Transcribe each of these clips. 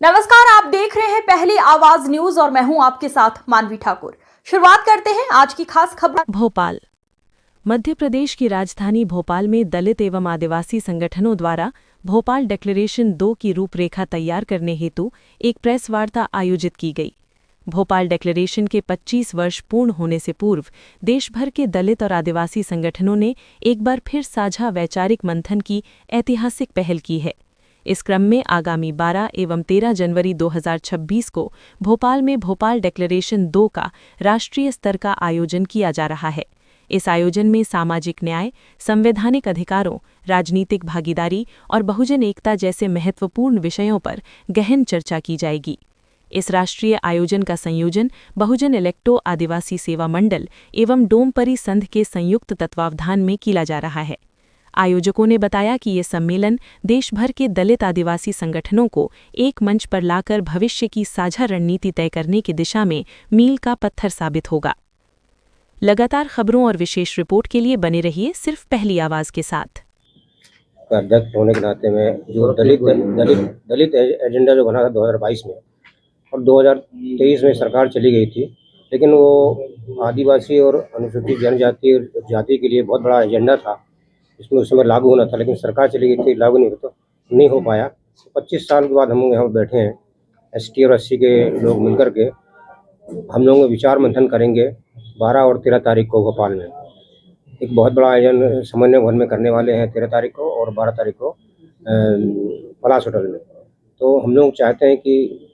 नमस्कार, आप देख रहे हैं पहली आवाज न्यूज और मैं हूं आपके साथ मानवी ठाकुर। शुरुआत करते हैं आज की खास खबर। भोपाल। मध्य प्रदेश की राजधानी भोपाल में दलित एवं आदिवासी संगठनों द्वारा भोपाल डिक्लेरेशन 2 की रूपरेखा तैयार करने हेतु एक प्रेस वार्ता आयोजित की गई। भोपाल डिक्लेरेशन के 25 वर्ष पूर्ण होने से पूर्व देश भर के दलित और आदिवासी संगठनों ने एक बार फिर साझा वैचारिक मंथन की ऐतिहासिक पहल की है। इस क्रम में आगामी 12 एवं 13 जनवरी 2026 को भोपाल में भोपाल डिक्लेरेशन 2 का राष्ट्रीय स्तर का आयोजन किया जा रहा है। इस आयोजन में सामाजिक न्याय, संवैधानिक अधिकारों, राजनीतिक भागीदारी और बहुजन एकता जैसे महत्वपूर्ण विषयों पर गहन चर्चा की जाएगी। इस राष्ट्रीय आयोजन का संयोजन बहुजन इलेक्टो आदिवासी सेवा मंडल एवं डोमपरी संघ के संयुक्त तत्वावधान में किया जा रहा है। आयोजकों ने बताया कि ये सम्मेलन देश भर के दलित आदिवासी संगठनों को एक मंच पर लाकर भविष्य की साझा रणनीति तय करने की दिशा में मील का पत्थर साबित होगा। लगातार खबरों और विशेष रिपोर्ट के लिए बने रहिए सिर्फ पहली आवाज के साथ। अध्यक्ष होने के नाते में जो दलित एजेंडा जो बना था 2022 में और 2023 में सरकार चली गई थी, लेकिन वो आदिवासी और अनुसूचित जनजाति और जाति के लिए बहुत बड़ा एजेंडा था। इसमें उस समय लागू होना था, लेकिन सरकार चली गई थी, लागू नहीं हो पाया। 25 साल के बाद हम यहाँ बैठे हैं, ST और SC के लोग मिलकर के हम लोग विचार मंथन करेंगे 12 और 13 तारीख को भोपाल में। एक बहुत बड़ा आयोजन समन्वय भवन में करने वाले हैं 13 तारीख को और 12 तारीख को पलाश होटल में। तो हम लोग चाहते हैं कि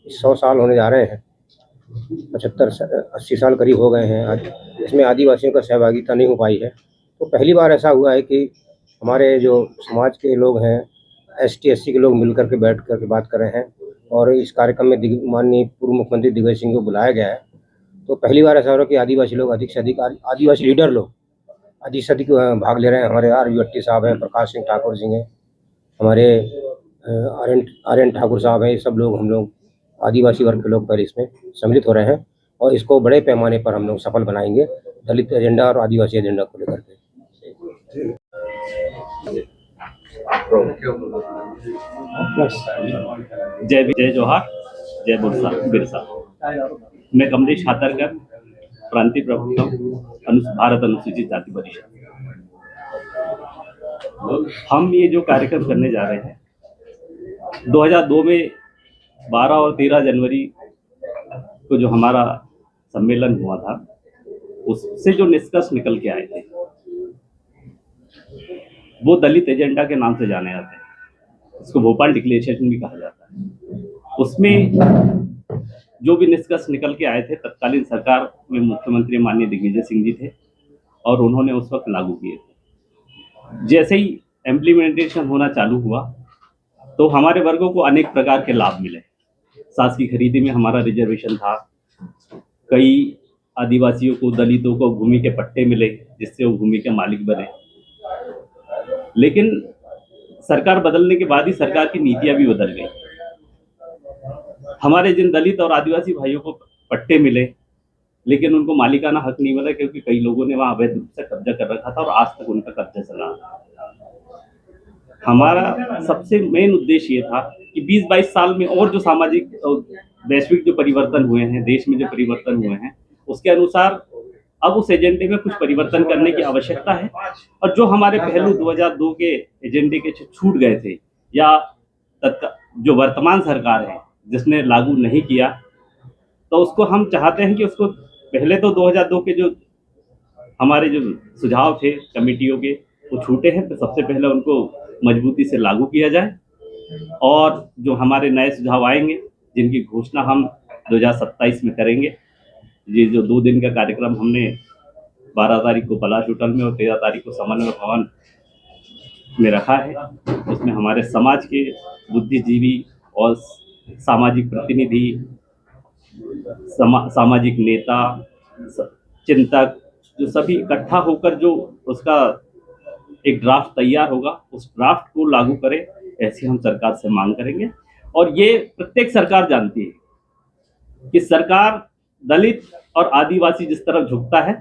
100 साल होने जा रहे हैं, 75-80 साल करीब हो गए हैं, इसमें आदिवासियों का सहभागिता नहीं हो पाई है। तो पहली बार ऐसा हुआ है कि हमारे जो समाज के लोग हैं, ST SC के लोग मिलकर के बैठ कर के बात कर रहे हैं और इस कार्यक्रम में माननीय पूर्व मुख्यमंत्री दिग्विजय सिंह को बुलाया गया है। तो पहली बार ऐसा हो रहा है कि आदिवासी लोग अधिक से अधिक, आदिवासी लीडर लोग अधिक से अधिक भाग ले रहे हैं। हमारे RV भट्टी साहब हैं, प्रकाश सिंह ठाकुर जी हैं, हमारे आर्यन ठाकुर साहब हैं। ये सब लोग, हम लोग आदिवासी वर्ग के लोग पहले इसमें सम्मिलित हो रहे हैं और इसको बड़े पैमाने पर हम लोग सफल बनाएंगे, दलित एजेंडा और आदिवासी एजेंडा को लेकर के। जय जोहार, जय बिरसा। मैं कमलेश खातरकर, प्रांतीय प्रवक्ता भारत अनुसूचित जाति परिषद। हम ये जो कार्यक्रम करने जा रहे हैं 2002 में 12 और 13 जनवरी को जो हमारा सम्मेलन हुआ था, उससे जो निष्कर्ष निकल के आए थे वो दलित एजेंडा के नाम से जाने जाते हैं। इसको भोपाल डिक्लेरेशन भी कहा जाता है। उसमें जो भी निष्कर्ष निकल के आए थे, तत्कालीन सरकार में मुख्यमंत्री माननीय दिग्विजय सिंह जी थे और उन्होंने उस वक्त लागू किए थे। जैसे ही इम्प्लीमेंटेशन होना चालू हुआ तो हमारे वर्गों को अनेक प्रकार के लाभ मिले। सास की खरीदी में हमारा रिजर्वेशन था, कई आदिवासियों को, दलितों को भूमि के पट्टे मिले जिससे वो भूमि के मालिक बने। लेकिन सरकार बदलने के बाद ही सरकार की नीतियां भी बदल गई। हमारे जिन दलित और आदिवासी भाइयों को पट्टे मिले, लेकिन उनको मालिकाना हक नहीं मिला, क्योंकि कई लोगों ने वहां अवैध रूप से कब्जा कर रखा था और आज तक उनका कब्जा चला। हमारा सबसे मेन उद्देश्य ये था कि 20-22 साल में और जो सामाजिक और वैश्विक जो परिवर्तन हुए हैं, देश में जो परिवर्तन हुए हैं, उसके अनुसार अब उस एजेंडे में कुछ परिवर्तन करने की आवश्यकता है। और जो हमारे पहलू 2002 के एजेंडे के छूट गए थे या जो वर्तमान सरकार है जिसने लागू नहीं किया, तो उसको हम चाहते हैं कि उसको पहले तो 2002 के जो हमारे जो सुझाव थे कमेटियों के, वो छूटे हैं, तो सबसे पहले उनको मजबूती से लागू किया जाए। और जो हमारे नए सुझाव आएंगे, जिनकी घोषणा हम 2027 में करेंगे। ये जो 2 दिन का कार्यक्रम हमने 12 तारीख को पलाश होटल में और 13 तारीख को समन्वय भवन में रखा है, उसमें हमारे समाज के बुद्धिजीवी और सामाजिक प्रतिनिधि, सामाजिक नेता, चिंतक, जो सभी इकट्ठा होकर जो उसका एक ड्राफ्ट तैयार होगा, उस ड्राफ्ट को लागू करें, ऐसी हम सरकार से मांग करेंगे। और ये प्रत्येक सरकार जानती है कि सरकार दलित और आदिवासी जिस तरफ झुकता है,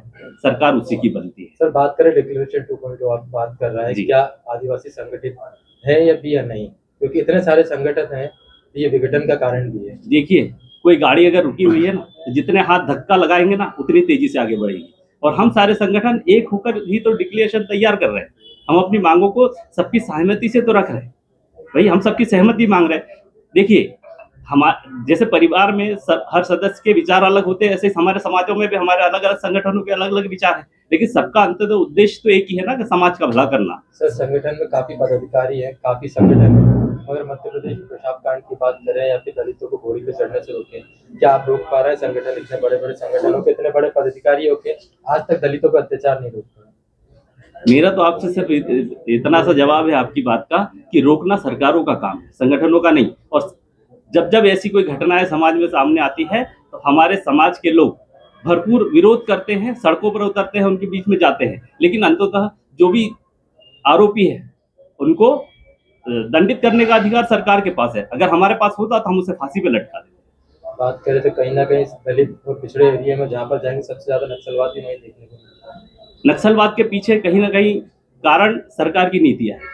सरकार उसी की बनती है। सर, बात करें डिक्लेरेशन 2 पर जो आप बात कर रहा है, क्या आदिवासी संगठित है या भी या नहीं? क्योंकि इतने सारे संगठन हैं ये विघटन का कारण भी है। देखिए, कोई गाड़ी अगर रुकी हुई है ना, तो जितने हाथ धक्का लगाएंगे ना उतनी तेजी से आगे बढ़ेगी। और हम सारे संगठन एक होकर ही तो डिक्लेरेशन तैयार कर रहे हैं। हम अपनी मांगों को सबकी सहमति से तो रख रहे हैं। भाई हम सबकी सहमति मांग रहे हैं। देखिए, जैसे परिवार में हर सदस्य के विचार अलग होते हैं, ऐसे हमारे समाजों में भी हमारे अलग अलग संगठनों के अलग अलग विचार हैं, लेकिन सबका अंततः उद्देश्य तो एक ही है ना, कि समाज का भला करना। सर, संगठन में काफी पदाधिकारी हैं, काफी संगठन है, मगर मध्य प्रदेश में पेशाब कांड की बात करें या फिर दलितों को घोड़ी पे चढ़ने से रोकें, क्या आप रोक पा रहे हैं? संगठन इतने बड़े बड़े संगठनों के इतने बड़े पदाधिकारी होके आज तक दलितों पर अत्याचार नहीं रोक पाए। मेरा तो आपसे सिर्फ इतना सा जवाब है आपकी बात का, कि रोकना सरकारों का काम है, संगठनों का नहीं। और जब जब ऐसी कोई घटनाएं समाज में सामने आती है तो हमारे समाज के लोग भरपूर विरोध करते हैं, सड़कों पर उतरते हैं, उनके बीच में जाते हैं, लेकिन अंततः जो भी आरोपी है उनको दंडित करने का अधिकार सरकार के पास है। अगर हमारे पास होता तो हम उसे फांसी पे लटका देते। बात करें तो कहीं ना कहीं दलित और पिछड़े एरिया में जहाँ पर जाएंगे सबसे ज्यादा नक्सलवादी नहीं देखने को मिलता है। नक्सलवाद के पीछे कहीं ना कहीं कारण सरकार की नीतियां है।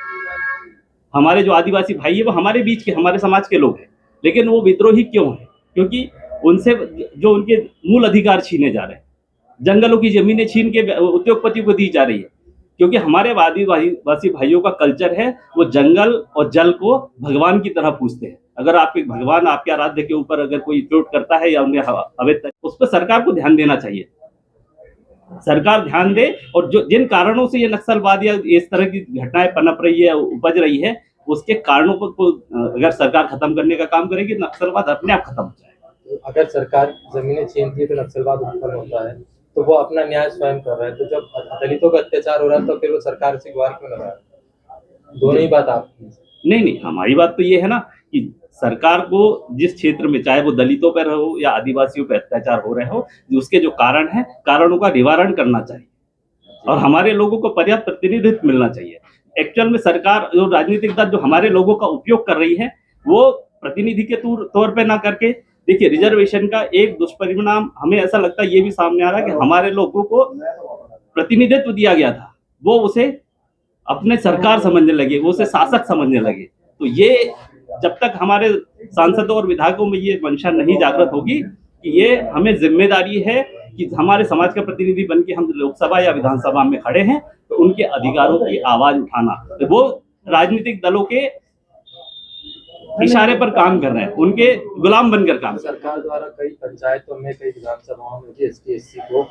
हमारे जो आदिवासी भाई है वो हमारे बीच के, हमारे समाज के लोग हैं, लेकिन वो विद्रोही क्यों है? क्योंकि उनसे जो उनके मूल अधिकार छीने जा रहे हैं, जंगलों की जमीनें छीन के उद्योगपतियों को दी जा रही है। क्योंकि हमारे आदिवासी भाइयों का कल्चर है, वो जंगल और जल को भगवान की तरह पूजते हैं। अगर आपके भगवान आपके आराध्य के ऊपर अगर कोई चोट करता है या उन्हें अवैध, उस पर सरकार को ध्यान देना चाहिए। सरकार ध्यान दे, और जो जिन कारणों से ये नक्सलवाद या इस तरह की घटनाएं पनप रही है, उपज रही है, उसके कारणों को अगर सरकार खत्म करने का काम करेगी, नक्सलवाद अपने आप खत्म हो जाएगा। तो अगर सरकार जमीनें छीनती है तो नक्सलवाद उत्पन्न होता है, तो वो अपना न्याय स्वयं कर रहा है। तो जब दलितों का अत्याचार हो रहा है तो फिर वो सरकार से गुहार क्यों लगा रहा है? दोनों ही बात आपकी। नहीं, हमारी बात तो ये है ना कि सरकार को जिस क्षेत्र में, चाहे वो दलितों पर हो या आदिवासियों पर अत्याचार हो रहे हो, उसके जो कारण है, कारणों का निवारण करना चाहिए और हमारे लोगों को पर्याप्त प्रतिनिधित्व मिलना चाहिए। एक्चुअल में सरकार, जो राजनीतिक दल जो हमारे लोगों का उपयोग कर रही है, वो प्रतिनिधि के तौर पे ना करके, देखिए रिजर्वेशन का एक दुष्परिणाम हमें ऐसा लगता है ये भी सामने आ रहा है कि हमारे लोगों को प्रतिनिधित्व दिया गया था, वो उसे अपने सरकार समझने लगे, वो उसे शासक समझने लगे। तो ये जब तक हमारे सांसदों और विधायकों में ये मंशा नहीं जागृत होगी कि ये हमें जिम्मेदारी है कि हमारे समाज का प्रतिनिधि बन के हम लोकसभा या विधानसभा में खड़े हैं, तो उनके अधिकारों की आवाज उठाना, तो वो राजनीतिक दलों के इशारे पर काम कर रहे हैं, उनके गुलाम बनकर काम कर रहे हैं। सरकार द्वारा कई पंचायतों में, कई विधानसभाओं में भी ST/SC को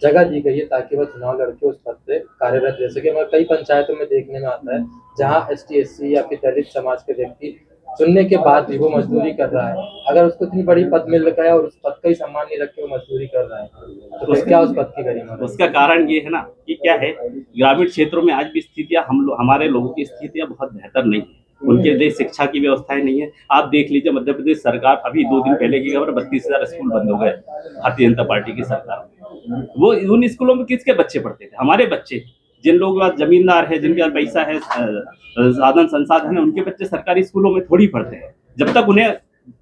जगह दी गई है ताकि वह चुनाव लड़के उस पद पे कार्यरत। जैसे कि हमारे कई पंचायतों में देखने में आता है जहां ST/SC या फिर दलित समाज के व्यक्ति चुनने के बाद भी वो मजदूरी कर रहा है। अगर उसको इतनी बड़ी पद मिल रखा है और उस पद का ही सम्मान नहीं रख के वो मजदूरी कर रहा है, तो फिर क्या उस पद की गरिमा? उसका कारण ये है ना कि क्या है, ग्रामीण क्षेत्रों में आज भी स्थितियां हमारे लोगों की स्थितियां बहुत बेहतर नहीं है। उनके लिए शिक्षा की व्यवस्थाएं नहीं है। आप देख लीजिए, मध्य प्रदेश सरकार, अभी 2 दिन पहले की खबर, 32,000 स्कूल बंद हो गए भारतीय जनता पार्टी की सरकार में। वो उन स्कूलों में किसके बच्चे पढ़ते थे? हमारे बच्चे, जिन लोगों के पास जमींदार है, जिनके पास पैसा है, साधन संसाधन है, उनके बच्चे सरकारी स्कूलों में थोड़ी पढ़ते हैं। जब तक उन्हें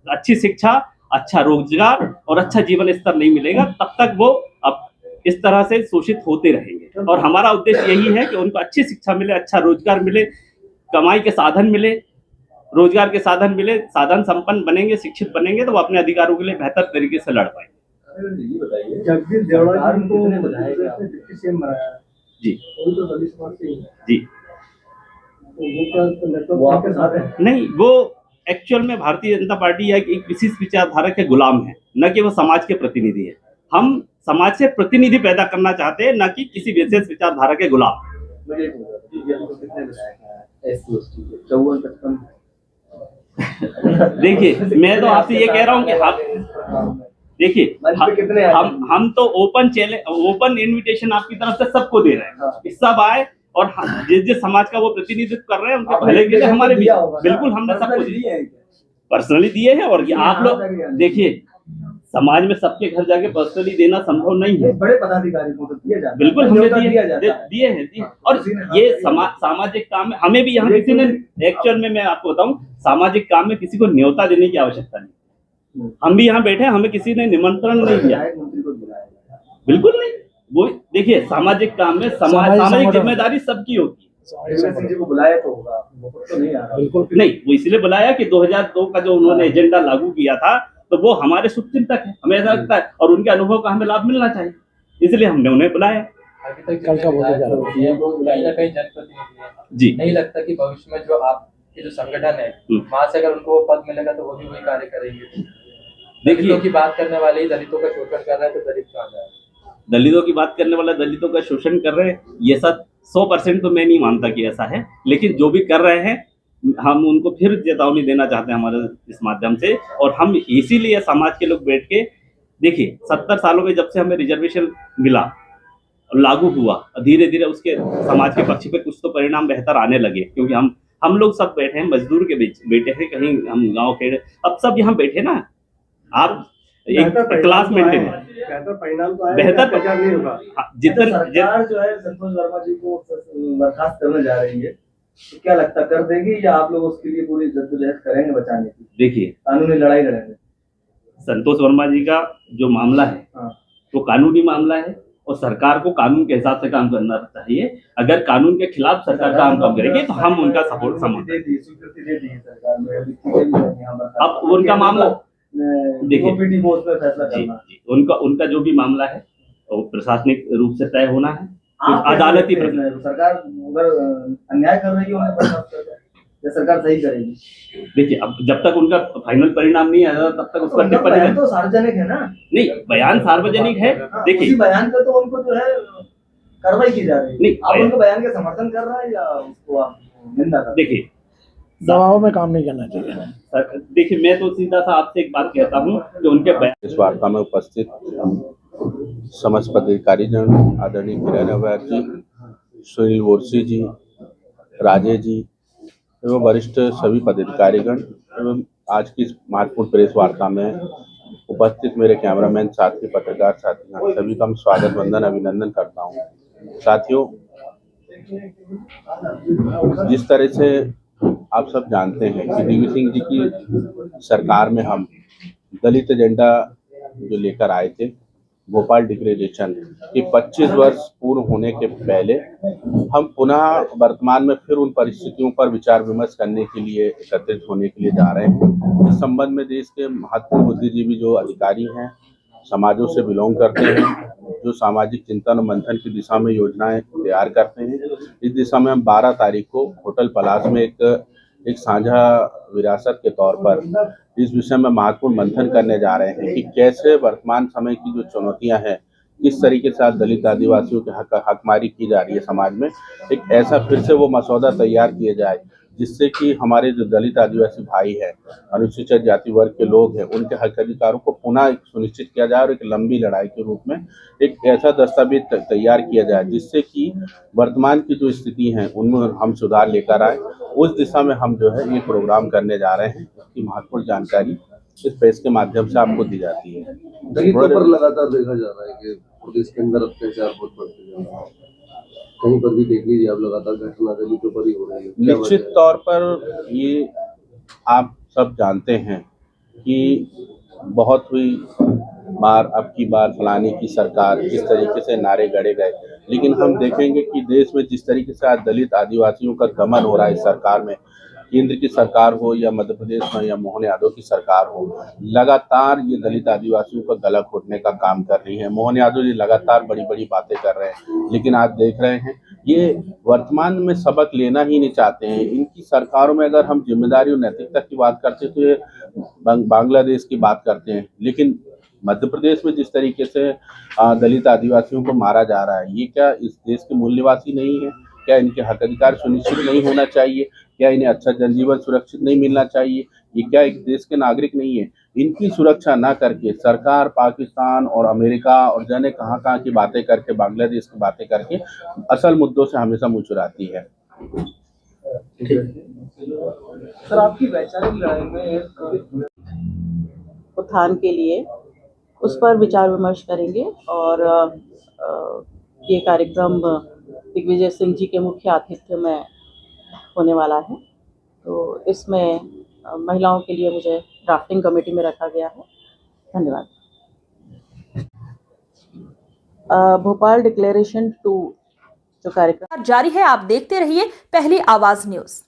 अच्छी शिक्षा, अच्छा रोजगार और अच्छा जीवन स्तर नहीं मिलेगा, तब तक वो अब इस तरह से शोषित होते रहेंगे। और हमारा उद्देश्य यही है कि उनको अच्छी शिक्षा मिले, अच्छा रोजगार मिले, कमाई के साधन मिले, रोजगार के साधन मिले, साधन संपन्न बनेंगे, शिक्षित बनेंगे, तो वो अपने अधिकारों के लिए बेहतर तरीके से लड़ पाएंगे। ये बताइए, जगदीश देवड़ा जी को डिप्टी सीएम बनाया जी तो दलित समाज से ही जी वो आपके साथ है? नहीं, वो एक्चुअल में भारतीय जनता पार्टी या एक विशेष विचारधारा के गुलाम है, न कि वो समाज के प्रतिनिधि है। हम समाज से प्रतिनिधि पैदा करना चाहते हैं, न कि किसी विशेष विचारधारा के गुलाम। देखिए, मैं तो आपसे ये कह रहा हूँ कि आप देखिए, हम तो ओपन इनविटेशन आपकी तरफ से सबको दे रहे हैं कि सब आए और जिस समाज का वो प्रतिनिधित्व कर रहे हैं उनके भले के लिए हमारे भी बिल्कुल हमने सबको पर्सनली दिए हैं। और ये आप लोग देखिए, समाज में सबके घर जाके पर्सनली देना संभव नहीं है, बड़े पदाधिकारी को तो दिया जाता है, बिल्कुल हमने दिए हैं। और ये सामाजिक काम में हमें भी यहाँ किसी ने, एक्चुअल में मैं आपको बताऊं, सामाजिक काम में किसी को न्योता देने की आवश्यकता नहीं। हम भी यहाँ बैठे हैं, हमें किसी ने निमंत्रण नहीं दिया, बिल्कुल नहीं। वो देखिए, सामाजिक काम में सामाजिक जिम्मेदारी सबकी होती है। सिंह जी को बुलाया तो होगा, वो तो नहीं आ रहा। बिल्कुल नहीं, वो इसलिए बुलाया कि 2002 का जो उन्होंने एजेंडा लागू किया था तो वो हमारे शुभचिंतक है, हमें ऐसा लगता है, और उनके अनुभव का हमें लाभ मिलना चाहिए, इसलिए हमने उन्हें बुलाया। अभी तक कल का वोट जा रहा है। वो कहीं ना कहीं जनप्रतिनिधि है। जी नहीं लगता कि भविष्य में जो आपके जो संगठन है वहां से अगर उनको वो पद मिलेगा तो वो भी वही कार्य करेंगे। दलितों की बात करने वाले ही दलितों का शोषण कर रहे हैं, तो दलित कहाँ जाए? दलितों की बात करने वाला दलितों का शोषण कर रहे हैं, ये सब 100% तो मैं नहीं मानता कि ऐसा है, लेकिन जो भी कर रहे हैं हम उनको फिर चेतावनी देना चाहते हैं हमारे इस माध्यम से। और हम इसीलिए समाज के लोग बैठ के, देखिए 70 सालों में जब से हमें रिजर्वेशन मिला, लागू हुआ, धीरे धीरे उसके समाज के पक्ष पे कुछ तो परिणाम बेहतर आने लगे, क्योंकि हम लोग सब बैठे हैं, मजदूर के बीच बैठे हैं, कहीं हम गांव के, अब सब यहाँ बैठे ना, आप एक क्लास मेंटेन है, बेहतर परिणाम तो आया, बेहतर प्रचार नहीं होगा। जितना सरकार जो है संतोष वर्मा जी को बर्खास्त करने जा रही है, तो क्या लगता कर देगी या आप लोग उसके लिए पूरी जद्दोजहद करेंगे बचाने की? देखिए, कानूनी लड़ाई लड़ेंगे। संतोष वर्मा जी का जो मामला है वो कानूनी मामला है और सरकार को कानून के हिसाब से काम करना चाहिए। अगर कानून के खिलाफ सरकार काम करेगी तो हम उनका सपोर्ट समझते हैं। स्वीकृति दे दी है सरकार ने। अब उनका मामला देखिए, फैसला जी, करना। जी, उनका जो भी मामला है वो प्रशासनिक रूप से तय होना है, कुछ अदालती प्रक्रिया। सरकार उधर अन्याय कर रही है उन्हें बर्खास्त कर रही है, या सरकार सही करेगी? देखिए, अब जब तक उनका फाइनल परिणाम नहीं आया तब तक उसका टिप्पणी बयान तो सार्वजनिक है ना? नहीं, बयान सार्वजनिक है। देखिए, उसी बयान पे तो उनको जो है कार्रवाई की जा रही है। नहीं, आप उनको बयान का समर्थन कर रहा है या उसको आप निंदा कर रहे हैं? देखिए दबाव में काम नहीं करना चाहिए। देखिए, मैं तो सीधा सा आपसे एक बात कहता हूँ कि उनके बयान इस वार्ता में उपस्थित समस्त पदाधिकारी जन, आदरणीय किरण अवैध जी, सुनील वोरसी जी, राजे जी एवं वरिष्ठ सभी पदाधिकारीगण एवं आज की इस महत्वपूर्ण प्रेस वार्ता में उपस्थित मेरे कैमरामैन साथी, पत्रकार साथी, सभी का मैं स्वागत, वंदन, अभिनंदन करता हूँ। साथियों, जिस तरह से आप सब जानते हैं कि DV सिंह जी की सरकार में हम दलित एजेंडा जो लेकर आए थे, भोपाल डिक्लेरेशन के 25 वर्ष पूर्ण होने के पहले हम पुनः वर्तमान में फिर उन परिस्थितियों पर विचार विमर्श करने के लिए एकत्रित होने के लिए जा रहे हैं। इस संबंध में देश के महत्वपूर्ण बुद्धिजीवी जो अधिकारी हैं, समाजों से बिलोंग करते हैं, जो सामाजिक चिंतन और मंथन की दिशा में योजनाएं तैयार करते हैं, इस दिशा में हम 12 तारीख को होटल पलास में एक साझा विरासत के तौर पर इस विषय में महत्वपूर्ण मंथन करने जा रहे हैं कि कैसे वर्तमान समय की जो चुनौतियां हैं, किस तरीके से आज दलित आदिवासियों के हकमारी की जा रही है समाज में, एक ऐसा फिर से वो मसौदा तैयार किया जाए जिससे कि हमारे जो दलित आदिवासी भाई हैं, अनुसूचित जाति वर्ग के लोग हैं, उनके हक अधिकारों को पुनः सुनिश्चित किया जाए और एक लंबी लड़ाई के रूप में एक ऐसा दस्तावेज तैयार किया जाए जिससे कि वर्तमान की जो स्थिति है उनमें हम सुधार लेकर आए। उस दिशा में हम जो है ये प्रोग्राम करने जा रहे हैं। इसकी महत्वपूर्ण जानकारी इस प्रेस के माध्यम से आपको दी जाती है। दलितों पर लगातार देखा जा रहा है कि प्रदेश के अंदर अत्याचार बहुत बढ़ते जा रहा है, कहीं पर भी देख लीजिए आप, लगातार घटना दलितों पर ही हो रही है। निश्चित तौर पर ये आप सब जानते हैं कि बहुत हुई बार, अब की बार फलाने की सरकार, किस तरीके से नारे गढ़े गए, लेकिन हम देखेंगे कि देश में जिस तरीके से आज दलित आदिवासियों का दमन हो रहा है इस सरकार में, केंद्र की सरकार हो या मध्य प्रदेश में या मोहन यादव की सरकार हो, लगातार ये दलित आदिवासियों का गला घोटने का काम कर रही है। मोहन यादव जी लगातार बड़ी बड़ी बातें कर रहे हैं, लेकिन आज देख रहे हैं ये वर्तमान में सबक लेना ही नहीं चाहते हैं। इनकी सरकारों में अगर हम जिम्मेदारी और नैतिकता की बात करते हैं तो ये बांग्लादेश की बात करते हैं, लेकिन मध्य प्रदेश में जिस तरीके से दलित आदिवासियों को मारा जा रहा है, ये क्या इस देश के मूल निवासी नहीं है? क्या इनके हक अधिकार सुनिश्चित नहीं होना चाहिए? क्या इन्हें अच्छा जनजीवन सुरक्षित नहीं मिलना चाहिए? ये क्या एक देश के नागरिक नहीं है? इनकी सुरक्षा ना करके सरकार पाकिस्तान और अमेरिका और जाने कहाँ की बातें करके, बांग्लादेश की बातें करके असल मुद्दों से हमेशा मुँह चुराती है। सर, आपकी वैचारिक राय में उत्थान के लिए उस पर विचार विमर्श करेंगे और ये कार्यक्रम दिग्विजय सिंह जी के मुख्य आतिथ्य में होने वाला है। तो इसमें महिलाओं के लिए मुझे ड्राफ्टिंग कमेटी में रखा गया है। धन्यवाद। भोपाल डिक्लेरेशन 2 जो कार्यक्रम जारी है। आप देखते रहिए पहली आवाज न्यूज।